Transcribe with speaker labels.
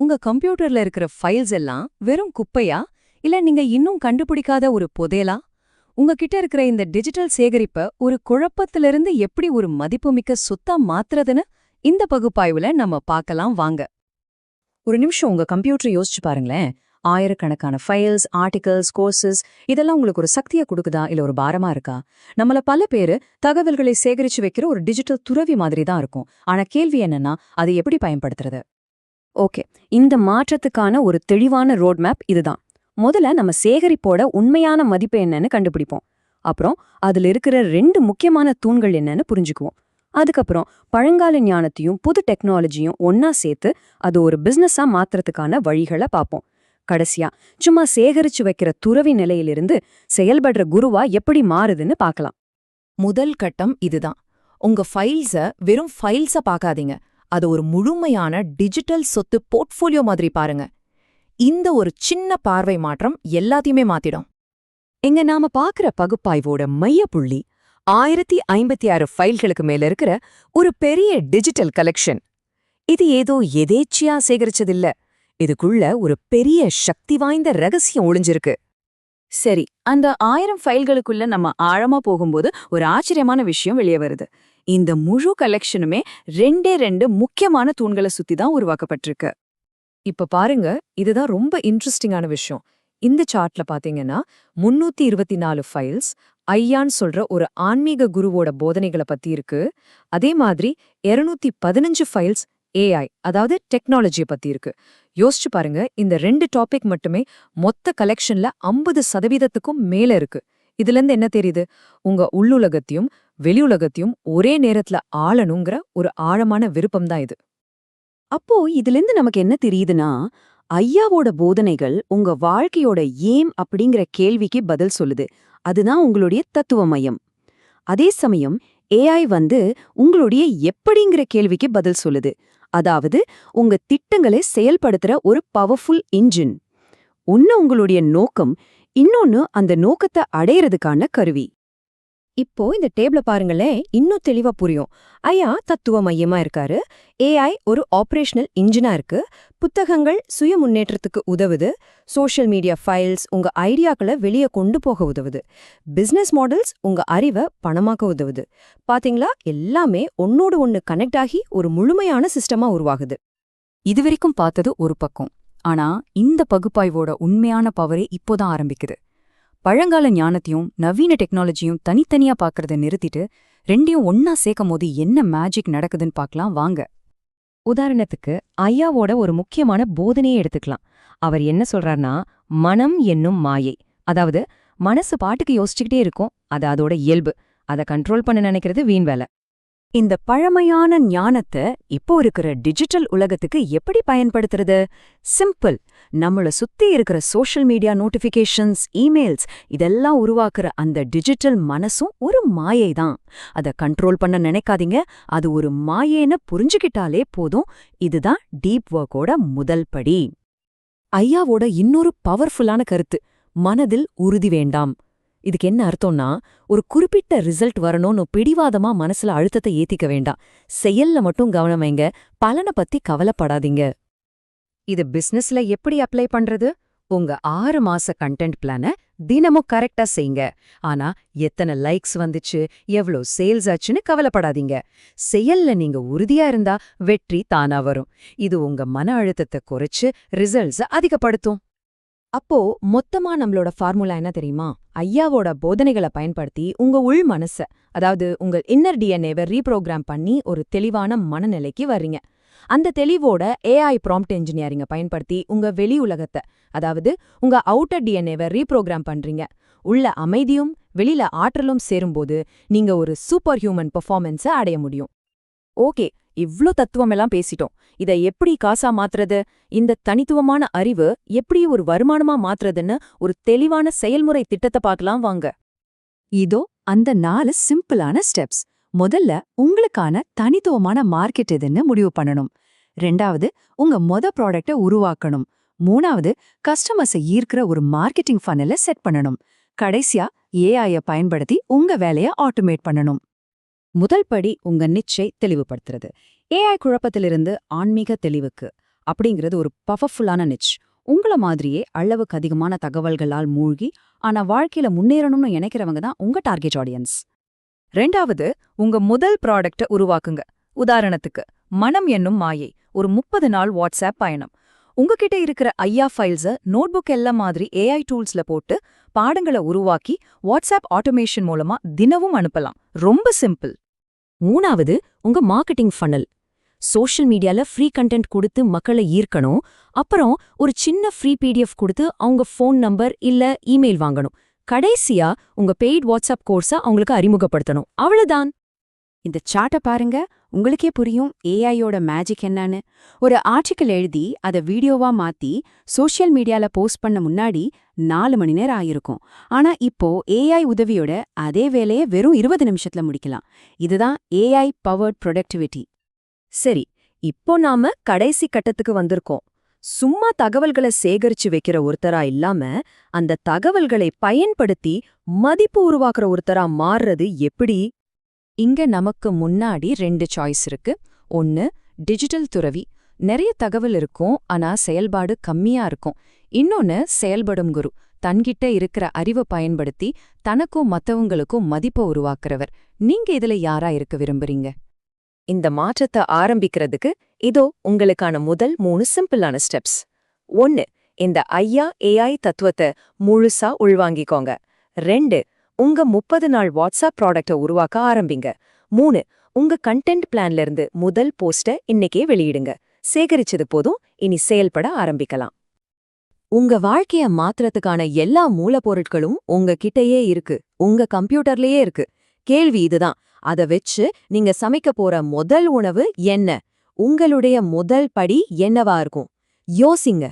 Speaker 1: உங்க கம்ப்யூட்டர்ல இருக்கிற ஃபைல்ஸ் எல்லாம் வெறும் குப்பையா இல்ல நீங்க இன்னும் கண்டுபிடிக்காத ஒரு புதையலா? உங்ககிட்ட இருக்கிற இந்த டிஜிட்டல் சேகரிப்ப ஒரு குழப்பத்திலிருந்து எப்படி ஒரு மதிப்புமிக்க சொத்தா மாத்துறதுன்னு இந்த பகுப்பாய்வுல நம்ம பார்க்கலாம் வாங்க.
Speaker 2: ஒரு நிமிஷம் உங்க கம்ப்யூட்டர் யோசிச்சு பாருங்களேன். ஆயிரக்கணக்கான ஃபைல்ஸ், ஆர்டிகல்ஸ், கோர்சஸ் இதெல்லாம் உங்களுக்கு ஒரு சக்தியை கொடுக்குதா இல்ல ஒரு பாரமா இருக்கா? நம்மள பல பேரு தகவல்களை சேகரிச்சு வைக்கிற ஒரு டிஜிட்டல் துறவி மாதிரி தான் இருக்கும். ஆனா கேள்வி என்னன்னா, அதை எப்படி பயன்படுத்துறது? ஓகே, இந்த மாற்றத்துக்கான ஒரு தெளிவான ரோட் மேப் இதுதான். முதல்ல நம்ம சேகரிப்போட உண்மையான மதிப்பு என்னன்னு கண்டுபிடிப்போம். அப்புறம் அதுல இருக்கிற 2 முக்கியமான தூண்கள் என்னன்னு புரிஞ்சுக்குவோம். அதுக்கப்புறம் பழங்கால ஞானத்தையும் புது டெக்னாலஜியும் ஒன்னா சேர்த்து அது ஒரு பிசினஸா மாத்துறதுக்கான வழிகளை பார்ப்போம். கடைசியா சும்மா சேகரிச்சு வைக்கிற துறவி நிலையிலிருந்து செயல்படுற குருவா எப்படி மாறுதுன்னு பார்க்கலாம்.
Speaker 3: முதல் கட்டம் இதுதான். உங்க ஃபைல்ஸ வெறும் ஃபைல்ஸ பார்க்காதீங்க. அது ஒரு முழுமையான டிஜிட்டல் சொத்து போர்ட்ஃபோலியோ மாதிரி பாருங்க. இந்த ஒரு சின்ன பார்வை மாற்றம் எல்லாத்தையுமே மாத்திடும்.
Speaker 2: எங்க நாம பாக்குற பகுப்பாய்வோட மையப்புள்ளி 1056 ஃபைல்களுக்கு மேல இருக்கிற ஒரு பெரிய டிஜிட்டல் கலெக்ஷன். இது ஏதோ எதேச்சியா சேகரிச்சதில்ல. இதுக்குள்ள ஒரு பெரிய சக்தி வாய்ந்த ரகசியம் ஒளிஞ்சிருக்கு. சரி, அந்த 1000 ஃபைல்களுக்குள்ள நம்ம ஆழமா போகும்போது ஒரு ஆச்சரியமான விஷயம் வெளியே வருது. இந்த முழு கலெக்ஷனுமே 2 முக்கியமான தூண்களை சுத்தி தான் உருவாக்கப்பட்டிருக்கு. இப்ப பாருங்க, இதுதான் ரொம்ப இன்ட்ரெஸ்டிங்கான விஷயம். இந்த சார்ட்ல பாத்தீங்கன்னா 324 ஃபைல்ஸ் ஐயான்னு சொல்ற ஒரு ஆன்மீக குருவோட போதனைகளை பத்தி இருக்கு. அதே மாதிரி 215 ஃபைல்ஸ் ஏஐ, அதாவது டெக்னாலஜியை பத்தி இருக்கு. யோசிச்சு பாருங்க, இந்த 2 டாபிக் மட்டுமே மொத்த கலெக்ஷன்ல 50%க்கும் மேல இருக்கு. இதுல இருந்து என்ன தெரியுது? உங்க உள்ளுலகத்தையும் வெளியுலகத்தையும் ஒரே நேரத்துல ஆளணுங்கிற ஒரு ஆழமான விருப்பம் தான் இது. அப்போ இதுல இருந்து நமக்கு என்ன தெரியுதுன்னா, ஐயாவோட போதனைகள் உங்க வாழ்க்கையோட ஏம் அப்படிங்கிற கேள்விக்கு பதில் சொல்லுது. அதுதான் உங்களுடைய தத்துவ மையம். அதே சமயம் ஏஐ உங்களுடைய எப்படிங்கிற கேள்விக்கு பதில் சொல்லுது. அதாவது உங்க திட்டங்களை செயல்படுத்துற ஒரு பவர்ஃபுல் இன்ஜின். ஒன்னு உங்களுடைய நோக்கம், இன்னொன்னு அந்த நோக்கத்தை அடையறதுக்கான கருவி. இப்போ இந்த டேபிள பாருங்களேன், இன்னும் தெளிவா புரியும். ஐயா தத்துவ மையமா இருக்காரு, ஏஐ ஒரு ஆபரேஷனல் இன்ஜினா இருக்கு, புத்தகங்கள் சுய முன்னேற்றத்துக்கு உதவுது, சோஷியல் மீடியா ஃபைல்ஸ் உங்க ஐடியாக்களை வெளியே கொண்டு போக உதவுது, பிசினஸ் மாடல்ஸ் உங்க அறிவை பணமாக்க உதவுது. பாத்தீங்களா, எல்லாமே ஒன்னோடு ஒன்னு கனெக்ட் ஆகி ஒரு முழுமையான சிஸ்டமா உருவாகுது. இதுவரைக்கும் பார்த்தது ஒரு பக்கம். ஆனா இந்த பகுப்பாய்வோட உண்மையான பவரே இப்போதான் ஆரம்பிக்குது. பழங்கால ஞானத்தையும் நவீன டெக்னாலஜியும் தனித்தனியா பார்க்கறத நிறுத்திட்டு 2யும் ஒன்னா சேர்க்கும் போது என்ன மேஜிக் நடக்குதுன்னு பார்க்கலாம் வாங்க. உதாரணத்துக்கு ஐயாவோட ஒரு முக்கியமான போதனையை எடுத்துக்கலாம். அவர் என்ன சொல்றார்னா, மனம் என்னும் மாயை, அதாவது மனசு பாட்டுக்கு யோசிச்சுக்கிட்டே இருக்கும், அது அதோட இயல்பு, அதை கண்ட்ரோல் பண்ண நினைக்கிறது வீண் வேலை. இந்த பழமையான ஞானத்தை இப்போ இருக்கிற டிஜிட்டல் உலகத்துக்கு எப்படி பயன்படுத்துறது? சிம்பிள். நம்மள சுத்தி இருக்கிற சோஷியல் மீடியா நோட்டிஃபிகேஷன்ஸ், இமெயில்ஸ் இதெல்லாம் உருவாக்குற அந்த டிஜிட்டல் மனசும் ஒரு மாயை தான். அதை கண்ட்ரோல் பண்ண நினைக்காதீங்க, அது ஒரு மாயேன்னு புரிஞ்சுக்கிட்டாலே போதும். இதுதான் டீப் ஒர்க்கோட முதல் படி. ஐயாவோட இன்னொரு பவர்ஃபுல்லான கருத்து, மனதில் உறுதி வேண்டாம். இதுக்கு என்ன அர்த்தம்னா, ஒரு குறிப்பிட்ட ரிசல்ட் வரணும்னு பிடிவாதமா மனசுல அழுத்தத்தை ஏத்திக்க வேண்டாம். செயல்ல மட்டும் கவனம் வைங்க, பலனை பத்தி கவலைப்படாதீங்க. இது பிசினஸ்ல எப்படி அப்ளை பண்றது? உங்க 6 மாச கண்டென்ட் பிளான தினமும் கரெக்டா செய்யுங்க. ஆனா எத்தனை லைக்ஸ் வந்துச்சு, எவ்வளோ சேல்ஸ் ஆச்சுன்னு கவலைப்படாதீங்க. செயல்ல நீங்க உறுதியா இருந்தா வெற்றி தானா வரும். இது உங்க மன அழுத்தத்தை குறைச்சு ரிசல்ட்ஸ அதிகப்படுத்தும். அப்போ மொத்தமா நம்மளோட ஃபார்முலா என்ன தெரியுமா? ஐயாவோட போதனைகளை பயன்படுத்தி உங்க உள் மனச, அதாவது உங்கள் இன்னர் டிஎன்ஏவை ரீப்ரோகிராம் பண்ணி ஒரு தெளிவான மனநிலைக்கு வர்றீங்க. அந்த தெளிவோட ஏஐ ப்ராம்ப்ட் இன்ஜினியரிங்கை பயன்படுத்தி உங்க வெளி உலகத்தை, அதாவது உங்க அவுட்டர் டிஎன்ஏவை ரீப்ரோகிராம் பண்றீங்க. உள்ள அமைதியும் வெளியில ஆற்றலும் சேரும்போது நீங்க ஒரு சூப்பர் ஹியூமன் பெர்ஃபார்மன்ஸை அடைய முடியும். ஓகே, இவ்ளோ தத்துவமெல்லாம் பேசிட்டோம். இதை எப்படி காசா மாத்துறது? இந்த தனித்துவமான அறிவு எப்படி ஒரு வருமானமா மாத்துறதுன்னு ஒரு தெளிவான செயல்முறை திட்டத்தை பார்க்கலாம் வாங்க. இதோ அந்த 4 சிம்பிளான ஸ்டெப்ஸ். முதல்ல உங்களுக்கான தனித்துவமான மார்க்கெட் எதுன்னு முடிவு பண்ணணும். 2வது உங்க ப்ராடக்டை உருவாக்கணும். 3வது கஸ்டமர்ஸை ஈர்க்கிற ஒரு மார்க்கெட்டிங் ஃபனலை செட் பண்ணணும். கடைசியா ஏஐயை பயன்படுத்தி உங்க வேலையை ஆட்டோமேட் பண்ணணும். முதல் படி உங்க நிச்சை தெளிவுபடுத்துறது. ஏஐ குழப்பத்திலிருந்து ஆன்மீக தெளிவுக்கு.
Speaker 4: அப்படிங்கிறது ஒரு பவர்ஃபுல்லான நிச். உங்கள மாதிரியே அளவுக்கு அதிகமான தகவல்களால் மூழ்கி ஆனா வாழ்க்கையில முன்னேறணும்னு நினைக்கிறவங்க தான் உங்க டார்கெட் ஆடியன்ஸ்.
Speaker 3: 2வது, உங்க முதல் ப்ராடக்ட்ட உருவாக்குங்க. உதாரணத்துக்கு, மனம் என்னும் மாயை, ஒரு 30 நாள் வாட்ஸ்அப் பயணம். உங்ககிட்ட இருக்கிற ஐயா ஃபைல்ஸ நோட்புக் எல்லாம் மாதிரி ஏஐ டூல்ஸ்ல போட்டு பாடங்களை உருவாக்கி வாட்ஸ்அப் ஆட்டோமேஷன் மூலமா தினமும் அனுப்பலாம். ரொம்ப சிம்பிள்.
Speaker 2: 3வது, உங்க மார்க்கெட்டிங் ஃபனல். சோஷியல் மீடியால ஃப்ரீ கண்டென்ட் கொடுத்து மக்களை ஈர்க்கணும். அப்புறம் ஒரு சின்ன ஃப்ரீ பிடிஎஃப் கொடுத்து அவங்க ஃபோன் நம்பர் இல்ல இமெயில் வாங்கணும். கடைசியா உங்க பெய்ட் வாட்ஸ்அப் கோர்ஸ அவங்களுக்கு அறிமுகப்படுத்தணும். அவ்வளவுதான்.
Speaker 4: இந்த சார்ட்ட பாருங்க, உங்களுக்கே புரியும் ஏஐயோட மேஜிக் என்னன்னு. ஒரு ஆர்டிக்கல் எழுதி அதை வீடியோவா மாத்தி சோஷியல் மீடியால போஸ்ட் பண்ண முன்னாடி 4 மணி நேரம் ஆயிருக்கும். ஆனா இப்போ ஏஐ உதவியோட அதே வேலையை வெறும் 20 நிமிஷத்துல முடிக்கலாம். இதுதான் ஏஐ பவர்ட் ப்ரொடக்டிவிட்டி.
Speaker 2: சரி, இப்போ நாம கடைசி கட்டத்துக்கு வந்திருக்கோம். சும்மா தகவல்களை சேகரிச்சு வைக்கிற ஒருத்தரா இல்லாம அந்த தகவல்களை பயன்படுத்தி மதிப்பு உருவாக்குற ஒருத்தரா மாறுறது எப்படி?
Speaker 1: இங்க நமக்கு முன்னாடி 2 சாய்ஸ் இருக்கு. 1, டிஜிட்டல் துறவி. நிறைய தகவல் இருக்கும், ஆனா செயல்பாடு கம்மியா இருக்கும். இன்னொன்னு, செயல்படும் குரு. தன்கிட்ட இருக்கிற அறிவை பயன்படுத்தி தனக்கும் மத்தவங்களுக்கும் மதிப்பை உருவாக்குறவர். நீங்க இதுல யாரா இருக்க விரும்புறீங்க?
Speaker 2: இந்த மாற்றத்தை ஆரம்பிக்கிறதுக்கு இதோ உங்களுக்கான முதல் 3 சிம்பிளான ஸ்டெப்ஸ். 1, இந்த ஐயா ஏஐ தத்துவத்தை முழுசா உள்வாங்கிக்கோங்க. 2, உங்க 30 நாள் வாட்ஸ்அப் ப்ராடக்ட உருவாக்க ஆரம்பிங்க. 3, உங்க கண்டென்ட் பிளான்ல இருந்து முதல் போஸ்ட இன்னைக்கே வெளியிடுங்க. சேகரிச்சது போதும், இனி செயல்பட ஆரம்பிக்கலாம். உங்க வாழ்க்கைய மாத்துறதுக்கான எல்லா மூலப்பொருட்களும் உங்க கிட்டயே இருக்கு, உங்க கம்ப்யூட்டர்லயே இருக்கு. கேள்வி இதுதான், அத வெச்சு நீங்க சமைக்க போற முதல் உணவு என்ன? உங்களுடைய முதல் படி என்னவா இருக்கும்? யோசிங்க.